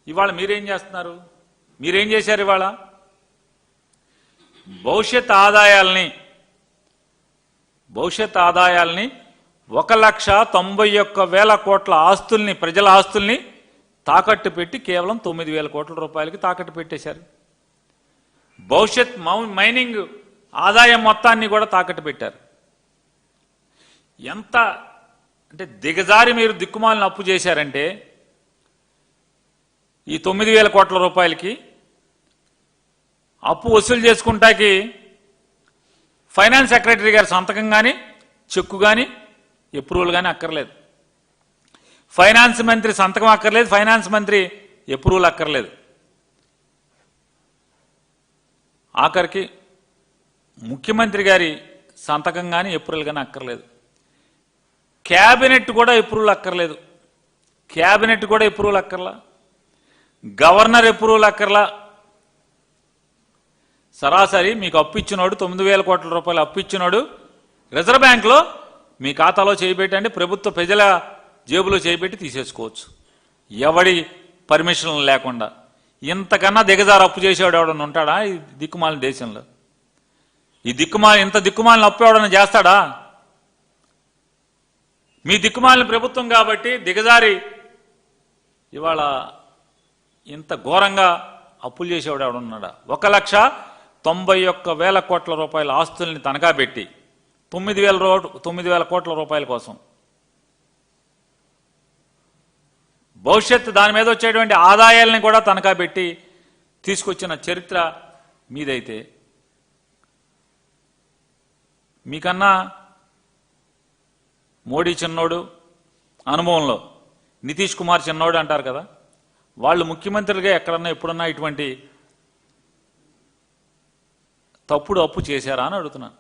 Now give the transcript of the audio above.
ఇవాళ మీరేం చేస్తున్నారు? మీరేం చేశారు? ఇవాళ భవిష్యత్ ఆదాయాల్ని 1,91,000 కోట్ల ఆస్తుల్ని, ప్రజల ఆస్తుల్ని తాకట్టు పెట్టి కేవలం 9,000 కోట్ల రూపాయలకి తాకట్టు పెట్టేశారు. భవిష్యత్ మైనింగ్ ఆదాయం మొత్తాన్ని కూడా తాకట్టు పెట్టారు. ఎంత అంటే దిగజారి మీరు దిక్కుమాలిన అప్పు చేశారంటే ఈ 9,000 కోట్ల రూపాయలకి అప్పు వసూలు చేసుకుంటాకి ఫైనాన్స్ సెక్రటరీ గారి సంతకం కానీ, చెక్కు కానీ, అప్రూవల్ కానీ అక్కర్లేదు. ఫైనాన్స్ మంత్రి సంతకం అక్కర్లేదు, ఫైనాన్స్ మంత్రి అప్రూవల్ అక్కర్లేదు. ఆఖరికి ముఖ్యమంత్రి గారి సంతకం కానీ, అప్రూవల్ కానీ అక్కర్లేదు. క్యాబినెట్ కూడా అప్రూవల్ అక్కర్లేదు. క్యాబినెట్ కూడా అప్రూవల్ అక్కర్లా, గవర్నర్ అప్రూవల్ అక్కర్లా. సరాసరి మీకు అప్పు ఇచ్చినోడు, 9,000 కోట్ల రూపాయలు అప్పు ఇచ్చినోడు రిజర్వ్ బ్యాంక్లో మీ ఖాతాలో చేయబెట్టండి, ప్రభుత్వ ప్రజల జేబులో చేయబెట్టి తీసేసుకోవచ్చు, ఎవడి పర్మిషన్ లేకుండా. ఇంతకన్నా దిగజారు అప్పు చేసేవాడు ఎవడన్నా ఉంటాడా ఈ దిక్కుమాలిన దేశంలో? ఇంత దిక్కుమాలిన అప్పు ఎవడన్నా చేస్తాడా? మీ దిక్కుమాలిన ప్రభుత్వం కాబట్టి దిగజారి ఇవాళ ఇంత ఘోరంగా అప్పులు చేసేవాడు ఎవడున్నాడా? 1,91,000 కోట్ల రూపాయల ఆస్తుల్ని తనఖా పెట్టి 9,000 కోట్ల రూపాయల కోసం భవిష్యత్తు దాని మీద వచ్చేటువంటి ఆదాయాలని కూడా తనఖా పెట్టి తీసుకొచ్చిన చరిత్ర మీదైతే మీకన్నా మోడీ చిన్నోడు అనుభవంలో, నితీష్ కుమార్ చిన్నోడు అంటారు కదా, వాళ్ళు ముఖ్యమంత్రులుగా ఎక్కడన్నా ఎప్పుడన్నా ఇటువంటి తప్పుడు అప్పు చేశారా అని అడుగుతున్నాను.